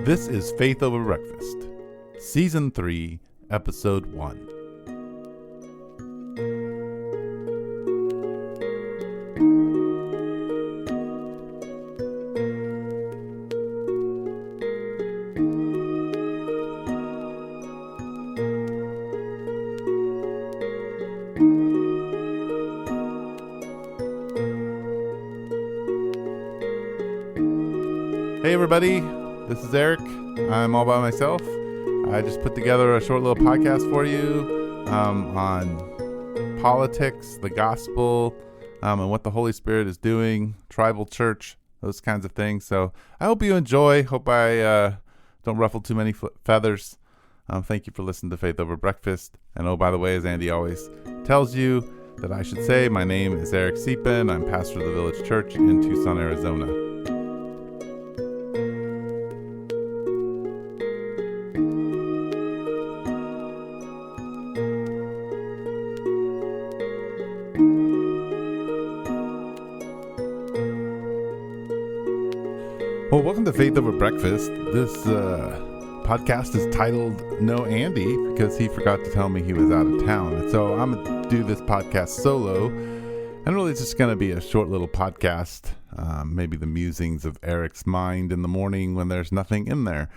This is Faith Over Breakfast, Season 3, Episode 1. Hey everybody, this is Eric. I'm all by myself. I just put together a short little podcast for you on politics, the gospel, and what the Holy Spirit is doing, tribal church, those kinds of things. So I hope you enjoy. Hope I don't ruffle too many feathers. Thank you for listening to Faith Over Breakfast. And oh, by the way, as Andy always tells you that I should say, my name is Eric Deepen. I'm pastor of the Village Church in Tucson, Arizona. Well, welcome to Faith Over Breakfast. This podcast is titled No Andy because he forgot to tell me he was out of town. And so I'm going to do this podcast solo. And really it's just going to be a short little podcast, maybe the musings of Eric's mind in the morning when there's nothing in there.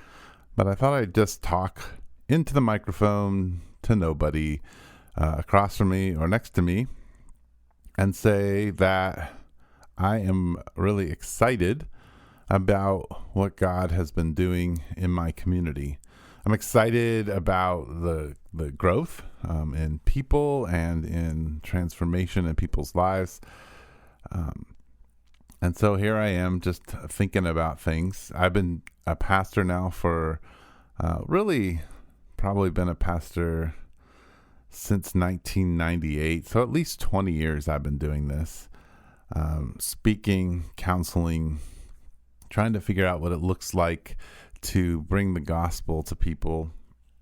But I thought I'd just talk into the microphone to nobody across from me or next to me and say that I am really excited about what God has been doing in my community. I'm excited about the growth in people and in transformation in people's lives. And so here I am just thinking about things. I've been a pastor now for really probably been a pastor since 1998. So at least 20 years I've been doing this. Speaking, counseling, trying to figure out what it looks like to bring the gospel to people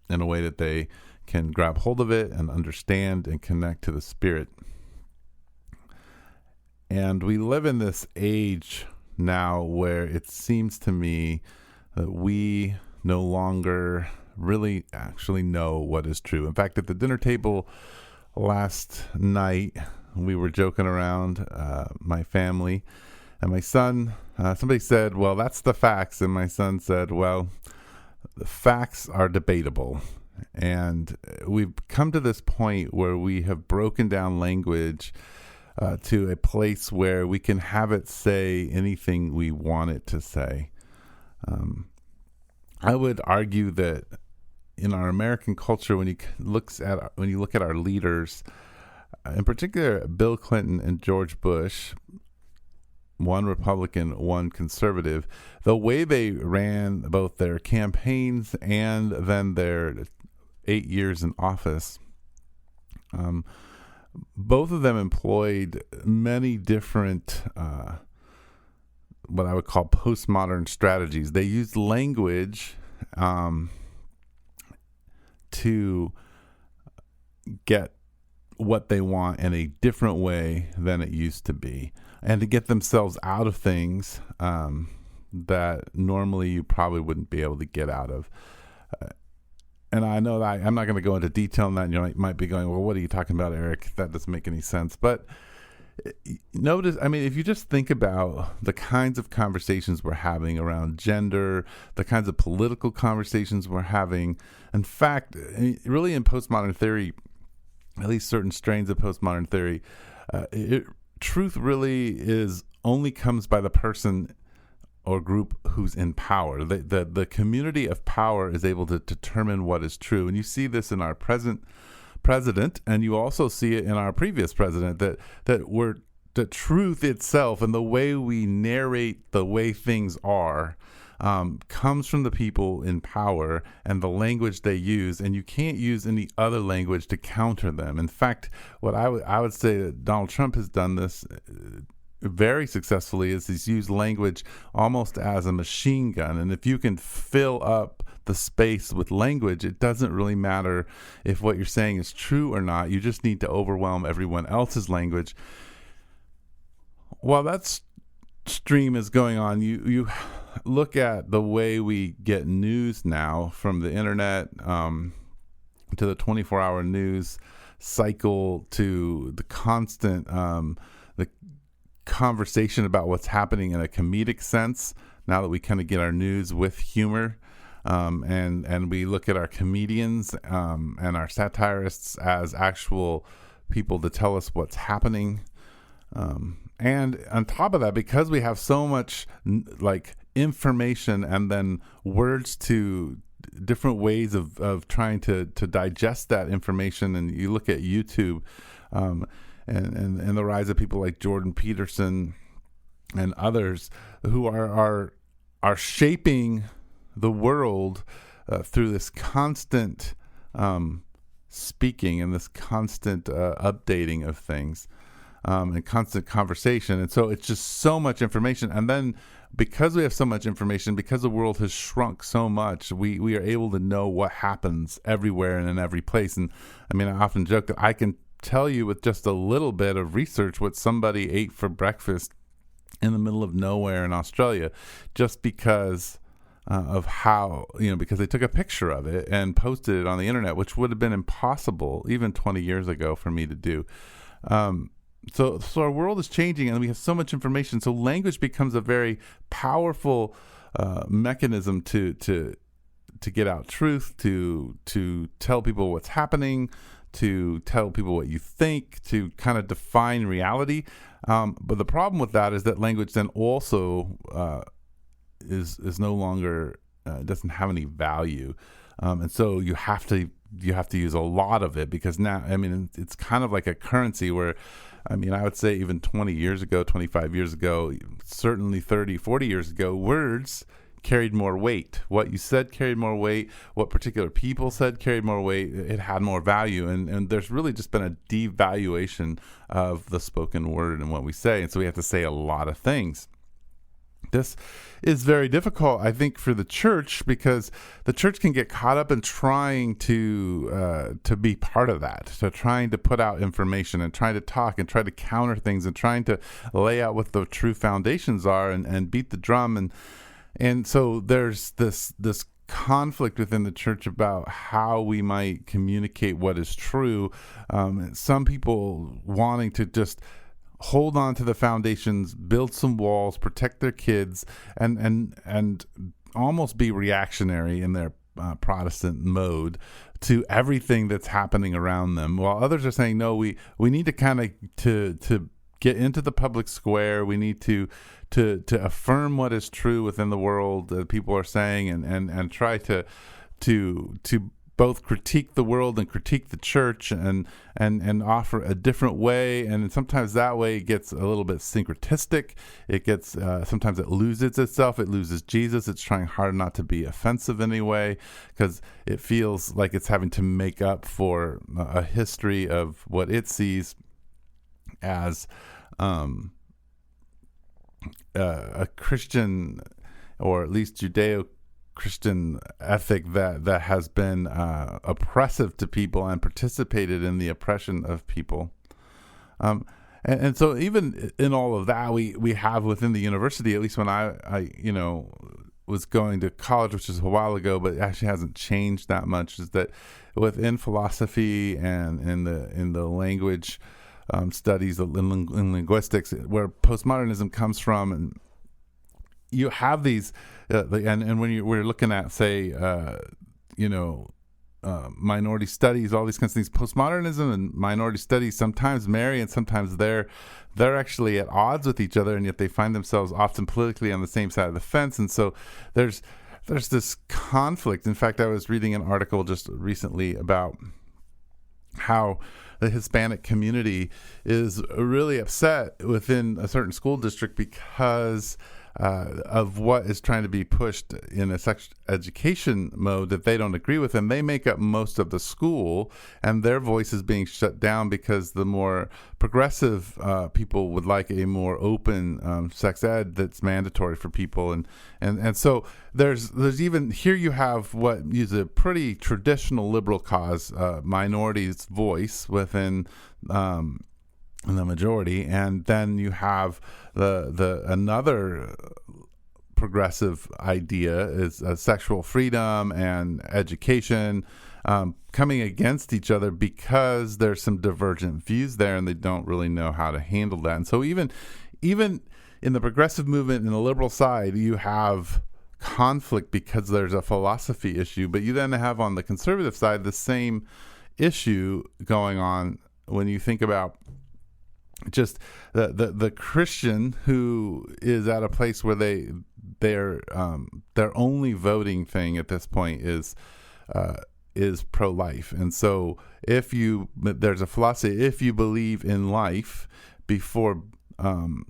in a way that they can grab hold of it and understand and connect to the Spirit. And we live in this age now where it seems to me that we no longer really actually know what is true. In fact, at the dinner table last night, we were joking around, my family and my son. Somebody said, well, that's the facts. And my son said, well, the facts are debatable. And we've come to this point where we have broken down language to a place where we can have it say anything we want it to say. I would argue that in our American culture, when you look at our leaders, in particular Bill Clinton and George Bush, one Republican, one conservative, the way they ran both their campaigns and then their 8 years in office, both of them employed many different, what I would call postmodern strategies. They used language to get what they want in a different way than it used to be, and to get themselves out of things that normally you probably wouldn't be able to get out of. And I know that I'm not going to go into detail on that, and you might be going, well, what are you talking about, Eric? That doesn't make any sense. But notice, I mean, if you just think about the kinds of conversations we're having around gender, the kinds of political conversations we're having, in fact, really in postmodern theory, at least certain strains of postmodern theory, truth really only comes by the person or group who's in power. The community of power is able to determine what is true. And you see this in our present president, and you also see it in our previous president, that the truth itself and the way we narrate the way things are comes from the people in power and the language they use, and you can't use any other language to counter them. In fact, what I would say that Donald Trump has done this very successfully is he's used language almost as a machine gun, and if you can fill up the space with language, it doesn't really matter if what you're saying is true or not. You just need to overwhelm everyone else's language. While that stream is going on, you look at the way we get news now, from the internet to the 24-hour news cycle, to the constant the conversation about what's happening in a comedic sense, now that we kind of get our news with humor, and we look at our comedians and our satirists as actual people to tell us what's happening. And on top of that, because we have so much like information and then words to different ways of trying to digest that information, and you look at YouTube and the rise of people like Jordan Peterson and others who are shaping the world through this constant speaking and this constant updating of things. And constant conversation. And so it's just so much information. And then because we have so much information, because the world has shrunk so much, we are able to know what happens everywhere and in every place. And I mean, I often joke that I can tell you with just a little bit of research what somebody ate for breakfast in the middle of nowhere in Australia, just because of how, because they took a picture of it and posted it on the internet, which would have been impossible even 20 years ago for me to do. So our world is changing, and we have so much information. So language becomes a very powerful mechanism to get out truth, to tell people what's happening, to tell people what you think, to kind of define reality. But the problem with that is that language then also is no longer doesn't have any value, and so you have to use a lot of it, because now, I mean, it's kind of like a currency where, I mean, I would say even 20 years ago, 25 years ago, certainly 30, 40 years ago, words carried more weight. What you said carried more weight. What particular people said carried more weight. It had more value. And there's really just been a devaluation of the spoken word and what we say. And so we have to say a lot of things. This is very difficult, I think, for the church, because the church can get caught up in trying to be part of that, so trying to put out information and trying to talk and try to counter things and trying to lay out what the true foundations are and beat the drum, and so there's this conflict within the church about how we might communicate what is true. Some people wanting to just hold on to the foundations, build some walls, protect their kids, and almost be reactionary in their Protestant mode to everything that's happening around them, while others are saying, no, we need to kind of to get into the public square. We need to affirm what is true within the world that people are saying, and try to both critique the world and critique the church, and offer a different way. And sometimes that way gets a little bit syncretistic. It gets sometimes it loses itself. It loses Jesus. It's trying hard not to be offensive anyway, because it feels like it's having to make up for a history of what it sees as a Christian, or at least Judeo-Christian ethic that has been oppressive to people and participated in the oppression of people. And so even in all of that, we have within the university, at least when I was going to college, which is a while ago, but it actually hasn't changed that much, is that within philosophy and in the language studies in linguistics, where postmodernism comes from, and you have these and when we're looking at, say, minority studies, all these kinds of things, postmodernism and minority studies sometimes marry, and sometimes they're actually at odds with each other, and yet they find themselves often politically on the same side of the fence. And so there's this conflict. In fact, I was reading an article just recently about how the Hispanic community is really upset within a certain school district because of what is trying to be pushed in a sex education mode that they don't agree with, and they make up most of the school, and their voice is being shut down because the more progressive people would like a more open sex ed that's mandatory for people, and so there's even here you have what is a pretty traditional liberal cause, minorities' voice within the majority, and then you have the another progressive idea is sexual freedom and education, coming against each other because there's some divergent views there, and they don't really know how to handle that. And so even in the progressive movement in the liberal side, you have conflict because there's a philosophy issue, but you then have on the conservative side the same issue going on when you think about just the Christian who is at a place where their only voting thing at this point is pro-life. And so there's a philosophy, if you believe in life before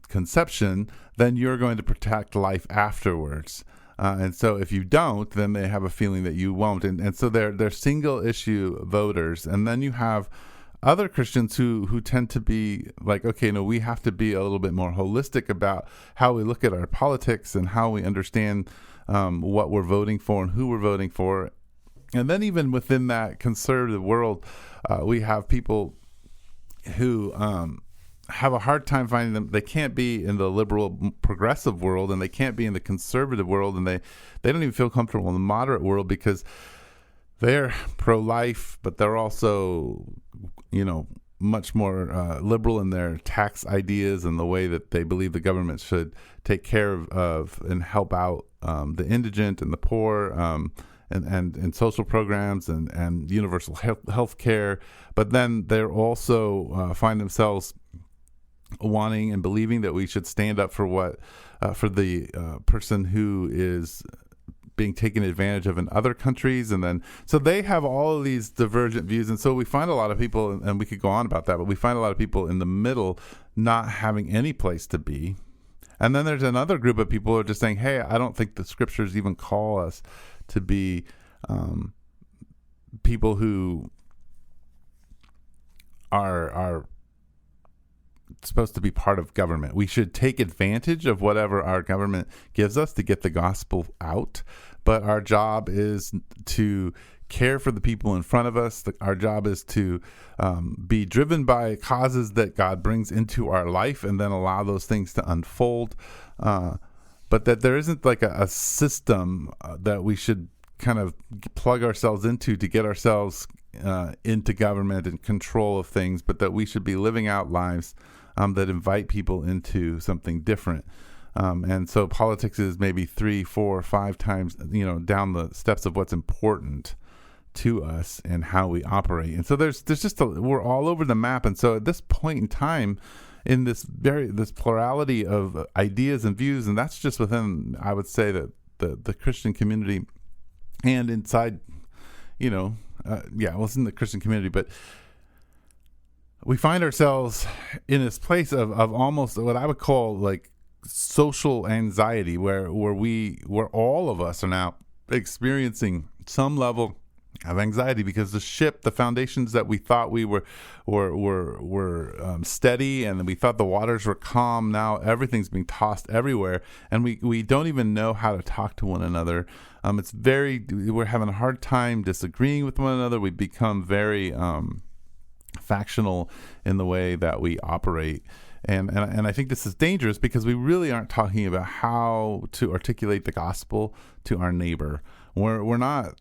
conception, then you're going to protect life afterwards. And so if you don't, then they have a feeling that you won't. And so they're single issue voters. And then you have other Christians who tend to be like, okay, no, we have to be a little bit more holistic about how we look at our politics and how we understand what we're voting for and who we're voting for. And then even within that conservative world, we have people who have a hard time finding them. They can't be in the liberal progressive world, and they can't be in the conservative world, and they don't even feel comfortable in the moderate world because they're pro-life, but they're also, much more liberal in their tax ideas and the way that they believe the government should take care of and help out the indigent and the poor, and social programs and universal health care. But then they're also find themselves wanting and believing that we should stand up for for the person who is being taken advantage of in other countries. And then so they have all of these divergent views, and so we find a lot of people, and we could go on about that, but we find a lot of people in the middle not having any place to be. And then there's another group of people who are just saying, hey, I don't think the scriptures even call us to be people who are supposed to be part of government. We should take advantage of whatever our government gives us to get the gospel out, but our job is to care for the people in front of us. Our job is to be driven by causes that God brings into our life and then allow those things to unfold, but that there isn't like a system that we should kind of plug ourselves into to get ourselves into government and control of things, but that we should be living out lives that invite people into something different. And so politics is maybe 3, 4, 5 times, down the steps of what's important to us and how we operate. And so there's just we're all over the map. And so at this point in time, in this plurality of ideas and views, and that's just within, I would say, that the Christian community and inside, it's in the Christian community, but we find ourselves in this place of almost what I would call like social anxiety, where all of us are now experiencing some level of anxiety because the foundations that we thought we were steady, and we thought the waters were calm, now everything's being tossed everywhere, and we don't even know how to talk to one another. We're having a hard time disagreeing with one another. We become very factional in the way that we operate, and I think this is dangerous because we really aren't talking about how to articulate the gospel to our neighbor. We're not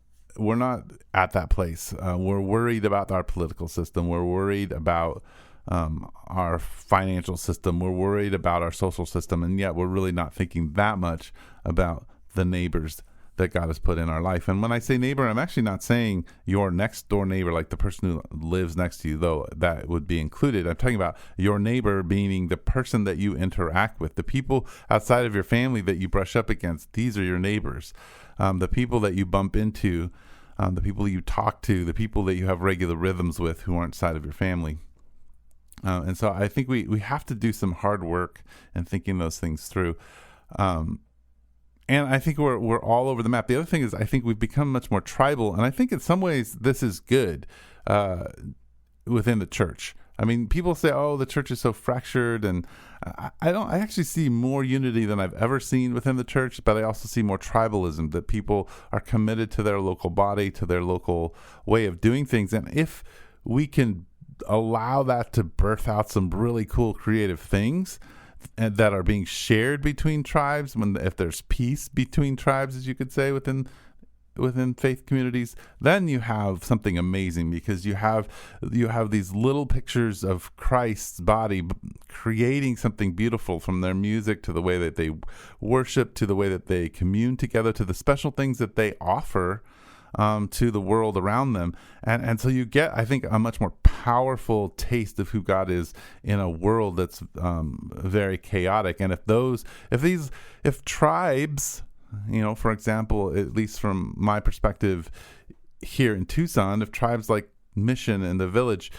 at that place. We're worried about our political system. We're worried about our financial system. We're worried about our social system, and yet we're really not thinking that much about the neighbors that God has put in our life. And when I say neighbor, I'm actually not saying your next door neighbor, like the person who lives next to you, though that would be included. I'm talking about your neighbor, meaning the person that you interact with, the people outside of your family that you brush up against. These are your neighbors. The people that you bump into, the people you talk to, the people that you have regular rhythms with who aren't side of your family. And so I think we have to do some hard work in thinking those things through. And I think we're all over the map. The other thing is I think we've become much more tribal, and I think in some ways this is good within the church. I mean, people say, "Oh, the church is so fractured," and I actually see more unity than I've ever seen within the church, but I also see more tribalism, that people are committed to their local body, to their local way of doing things. And if we can allow that to birth out some really cool creative things, and that are being shared between tribes, if there's peace between tribes, as you could say, within faith communities, then you have something amazing, because you have these little pictures of Christ's body creating something beautiful, from their music to the way that they worship, to the way that they commune together, to the special things that they offer to the world around them. And so you get, I think, a much more powerful taste of who God is in a world that's very chaotic. And if tribes, for example, at least from my perspective here in Tucson, if tribes like Mission and the Village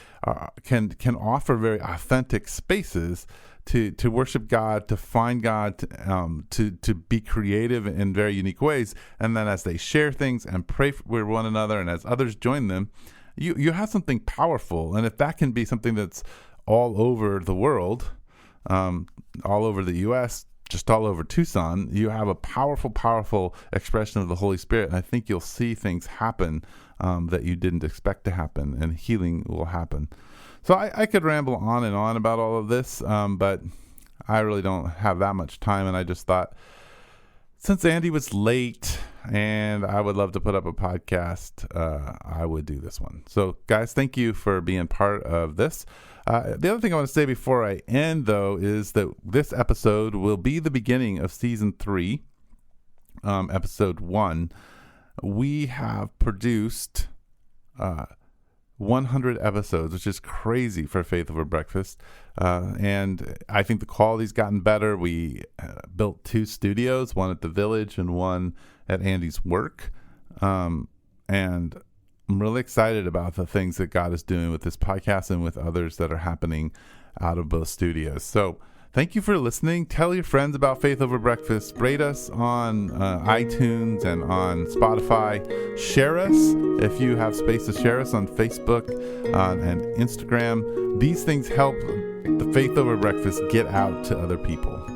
can offer very authentic spaces to worship God, to find God, to be creative in very unique ways, and then as they share things and pray with one another, and as others join them, you have something powerful. And if that can be something that's all over the world, all over the U.S., just all over Tucson, you have a powerful expression of the Holy Spirit. And I think you'll see things happen that you didn't expect to happen, and healing will happen. So I could ramble on and on about all of this, but I really don't have that much time. And I just thought, since Andy was late and I would love to put up a podcast, I would do this one. So guys, thank you for being part of this. The other thing I want to say before I end, though, is that this episode will be the beginning of season 3, episode 1. We have produced 100 episodes, which is crazy for Faith Over Breakfast. And I think the quality's gotten better. We built 2 studios, one at the Village and one at Andy's work. And I'm really excited about the things that God is doing with this podcast and with others that are happening out of both studios. So thank you for listening. Tell your friends about Faith Over Breakfast. Rate us on iTunes and on Spotify. Share us if you have space to share us on Facebook and Instagram. These things help the Faith Over Breakfast get out to other people.